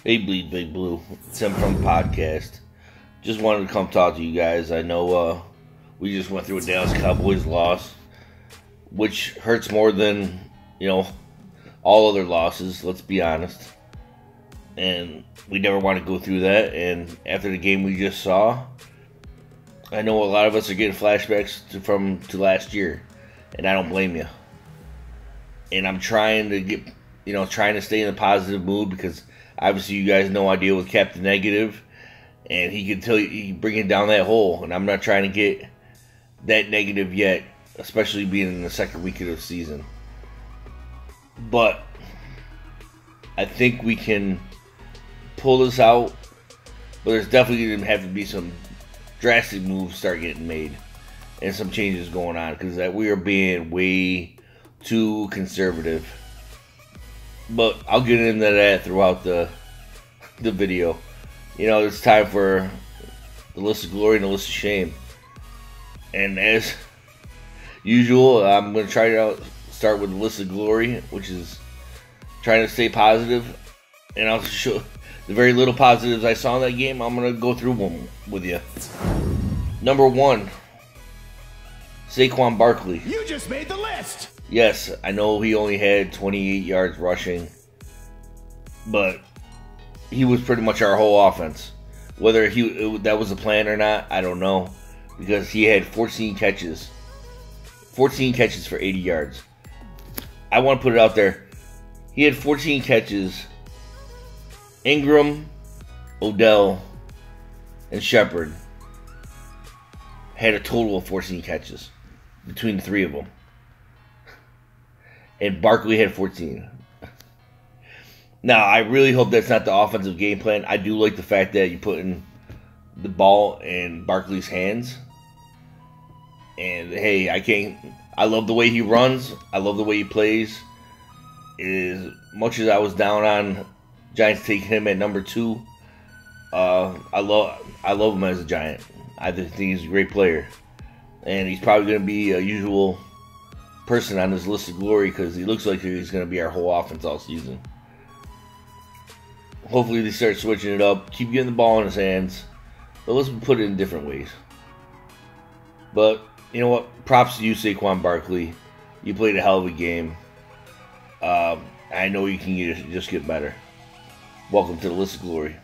Hey, Bleedbigblue. It's him from podcast. Just wanted to come talk to you guys. I know we just went through a Dallas Cowboys loss, which hurts more than, all other losses, let's be honest. And we never want to go through that. And after the game we just saw, I know a lot of us are getting flashbacks to last year. And I don't blame you. And I'm trying to get, trying to stay in a positive mood because obviously you guys know I deal with Captain Negative. And he can tell you, he bringing down that hole. And I'm not trying to get that negative yet, especially being in the second week of the season. But I think we can pull this out. But there's definitely going to have to be some drastic moves start getting made. And some changes going on. Because we are being way too conservative. But I'll get into that throughout the video. It's time for the list of glory and the list of shame. And as usual, I'm going to try to start with the list of glory, which is trying to stay positive. And I'll show the very little positives I saw in that game. I'm going to go through them with you. Number 1, Saquon Barkley. You just made the list! Yes, I know he only had 28 yards rushing, but he was pretty much our whole offense. Whether that was the plan or not, I don't know, because he had 14 catches. 14 catches for 80 yards. I want to put it out there. He had 14 catches. Ingram, Odell, and Shepard had a total of 14 catches between the three of them. And Barkley had 14. Now, I really hope that's not the offensive game plan. I do like the fact that you put in the ball in Barkley's hands. And, hey, I love the way he runs. I love the way he plays. As much as I was down on Giants taking him at number 2, I love him as a Giant. I just think he's a great player. And he's probably going to be a usual person on this list of glory because he looks like he's going to be our whole offense all season. Hopefully they start switching it up, keep getting the ball in his hands, but let's put it in different ways. But you know what? Props to you, Saquon Barkley. You played a hell of a game. I know you can just get better. Welcome to the list of glory.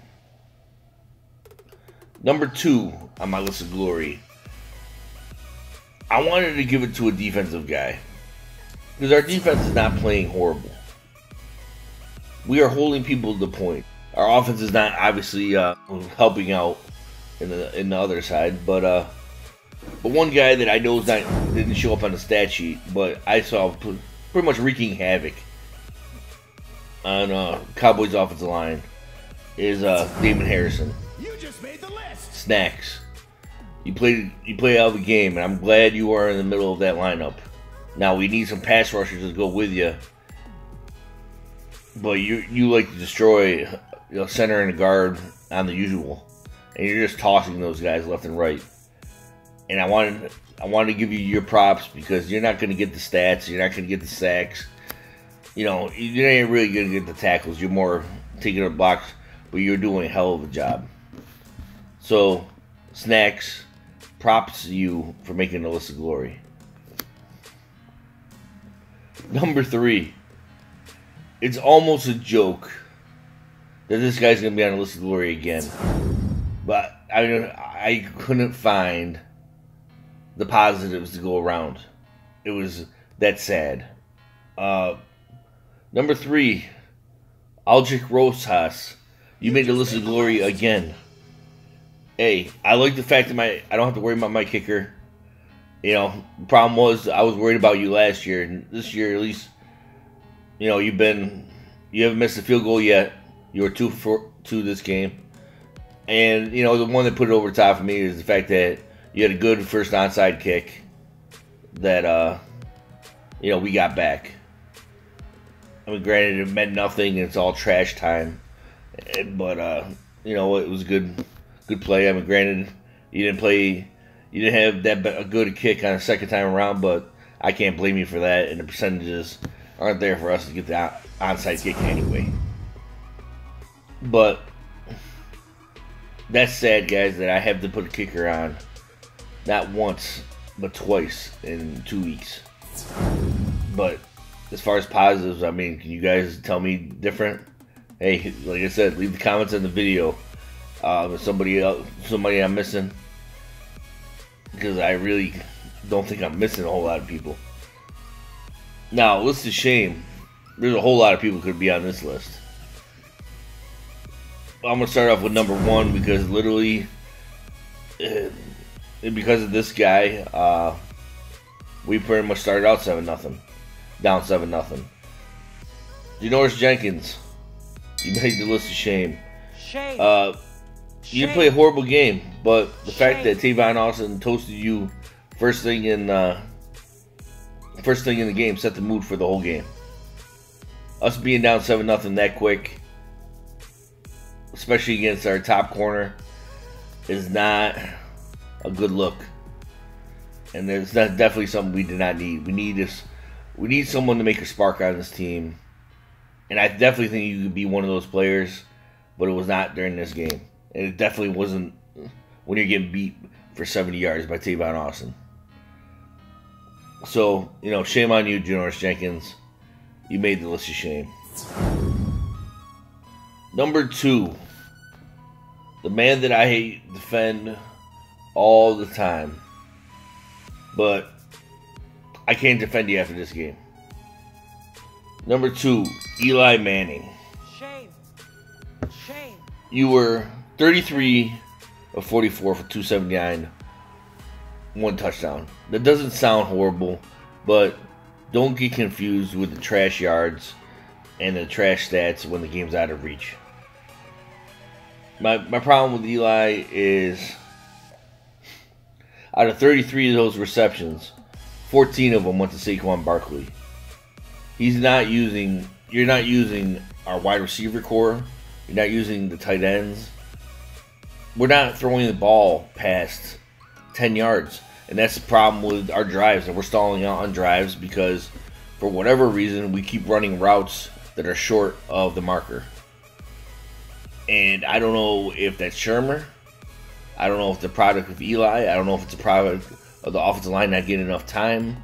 Number 2 on my list of glory. I wanted to give it to a defensive guy. Because our defense is not playing horrible. We are holding people to the point. Our offense is not obviously helping out in the other side. But one guy that I know didn't show up on the stat sheet, but I saw pretty much wreaking havoc on Cowboys offensive line is Damon Harrison. You just made the list. Snacks. You played out of the game, and I'm glad you are in the middle of that lineup. Now we need some pass rushers to go with you, but you like to destroy center and guard on the usual, and you're just tossing those guys left and right. And I wanted to give you your props because you're not going to get the stats, you're not going to get the sacks. You ain't really going to get the tackles. You're more taking a box, but you're doing a hell of a job. So, Snacks, props to you for making the list of glory. Number 3. It's almost a joke that this guy's going to be on the list of glory again. But I couldn't find the positives to go around. It was that sad. Number 3. Aldrich Rosas. You made the list of glory again. Hey, I like the fact that I don't have to worry about my kicker. The problem was I was worried about you last year. And this year, at least, you haven't missed a field goal yet. You were 2 for 2 this game. And, the one that put it over the top for me is the fact that you had a good first onside kick that, we got back. I mean, granted, it meant nothing and it's all trash time. But, it was a good play. I mean, granted, you didn't have that good a kick on the second time around, but I can't blame you for that, and the percentages aren't there for us to get the onside kick anyway. But that's sad, guys, that I have to put a kicker on. Not once, but twice in 2 weeks. But as far as positives, I mean, can you guys tell me different? Hey, like I said, leave the comments in the video. If somebody I'm missing, because I really don't think I'm missing a whole lot of people. Now, list of shame. There's a whole lot of people could be on this list. I'm gonna start off with number 1 because literally, because of this guy, we pretty much started out 7-0, down 7-0. Janoris Jenkins, you made the list of shame. Shame. You didn't play a horrible game, but the fact that Tavon Austin toasted you first thing in the game set the mood for the whole game. Us being down 7-0 that quick, especially against our top corner, is not a good look. And that's definitely something we did not need. We need someone to make a spark on this team. And I definitely think you could be one of those players, but it was not during this game. And it definitely wasn't when you're getting beat for 70 yards by Tavon Austin. So, shame on you, Janoris Jenkins. You made the list of shame. Number 2. The man that I defend all the time. But I can't defend you after this game. Number 2, Eli Manning. Shame. Shame. You were 33 of 44 for 279, 1 touchdown. That doesn't sound horrible, but don't get confused with the trash yards and the trash stats when the game's out of reach. My problem with Eli is, out of 33 of those receptions, 14 of them went to Saquon Barkley. You're not using our wide receiver core. You're not using the tight ends. We're not throwing the ball past 10 yards. And that's the problem with our drives. And we're stalling out on drives because, for whatever reason, we keep running routes that are short of the marker. And I don't know if that's Shermer. I don't know if it's a product of Eli. I don't know if it's a product of the offensive line not getting enough time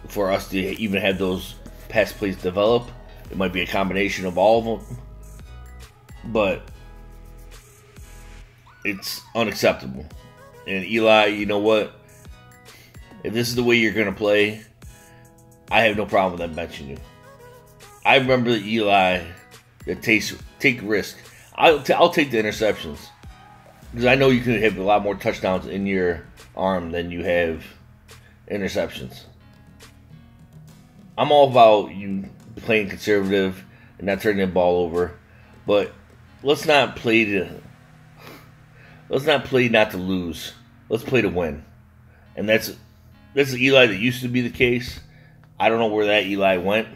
for us to even have those pass plays develop. It might be a combination of all of them. But it's unacceptable. And Eli, you know what? If this is the way you're going to play, I have no problem with them benching you. I remember the Eli that take risk. I'll take the interceptions. Because I know you can have a lot more touchdowns in your arm than you have interceptions. I'm all about you playing conservative and not turning the ball over. But let's not play not to lose. Let's play to win. And that's the Eli that used to be the case. I don't know where that Eli went.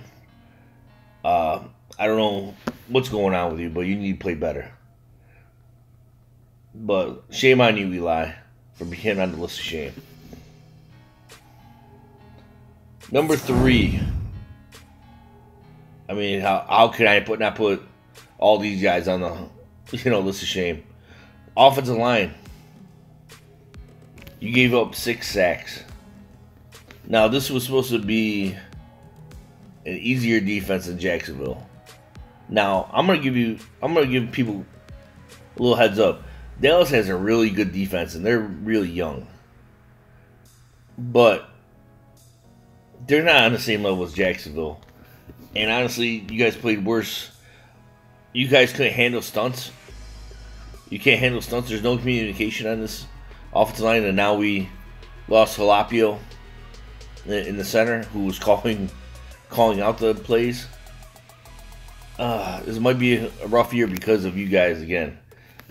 I don't know what's going on with you, but you need to play better. But shame on you, Eli, for being on the list of shame. Number 3. I mean, how can I not put all these guys on the list of shame? Offensive line. You gave up 6 sacks. Now, this was supposed to be an easier defense than Jacksonville. Now, I'm gonna give people a little heads up. Dallas has a really good defense, and they're really young. But they're not on the same level as Jacksonville. And honestly, you guys played worse. You guys couldn't handle stunts. You can't handle stunts. There's no communication on this offensive line, and now we lost Jalapio in the center, who was calling out the plays. This might be a rough year because of you guys again.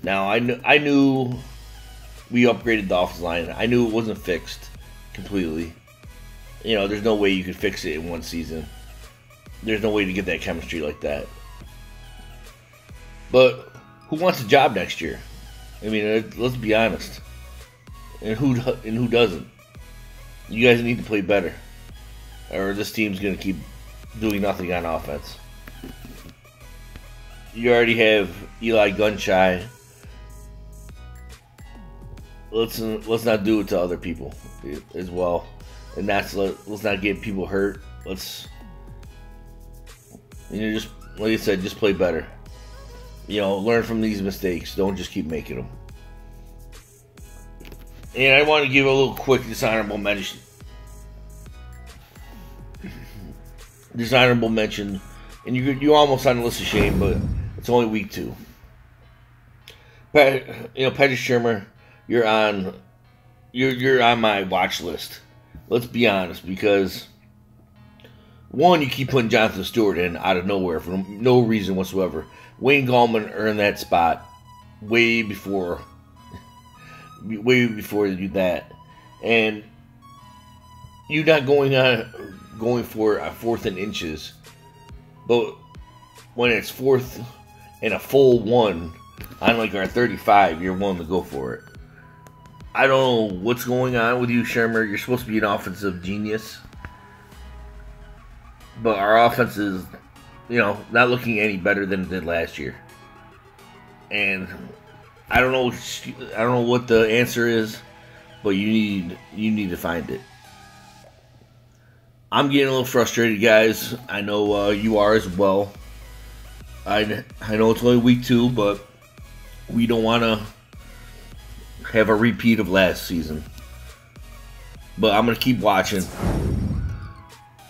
Now, I knew we upgraded the offensive line. I knew it wasn't fixed completely. There's no way you could fix it in one season. There's no way to get that chemistry like that. But who wants a job next year? I mean, let's be honest. And who doesn't? You guys need to play better, or this team's going to keep doing nothing on offense. you already have Eli gun-shy. Let's not do it to other people as well, and let's not get people hurt. Let's, just like I said, just play better. Learn from these mistakes. Don't just keep making them. And I want to give a little quick dishonorable mention. And you're almost on the list of shame, but it's only week 2. Patrick Shermer, you're on my watch list. Let's be honest, because one, you keep putting Jonathan Stewart in out of nowhere for no reason whatsoever. Wayne Gallman earned that spot way before they do that, and you're not going for a 4th and inches, but when it's 4th and a full 1 on like our 35, you're willing to go for it. I don't know what's going on with you, Shermer. You're supposed to be an offensive genius, but our offense is, not looking any better than it did last year. And I don't know what the answer is, but you need to find it. I'm getting a little frustrated, guys. I know you are as well. I know it's only week 2, but we don't want to have a repeat of last season. But I'm going to keep watching.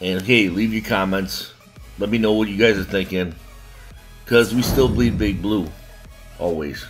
And hey, leave your comments. Let me know what you guys are thinking. Because we still bleed big blue. Always.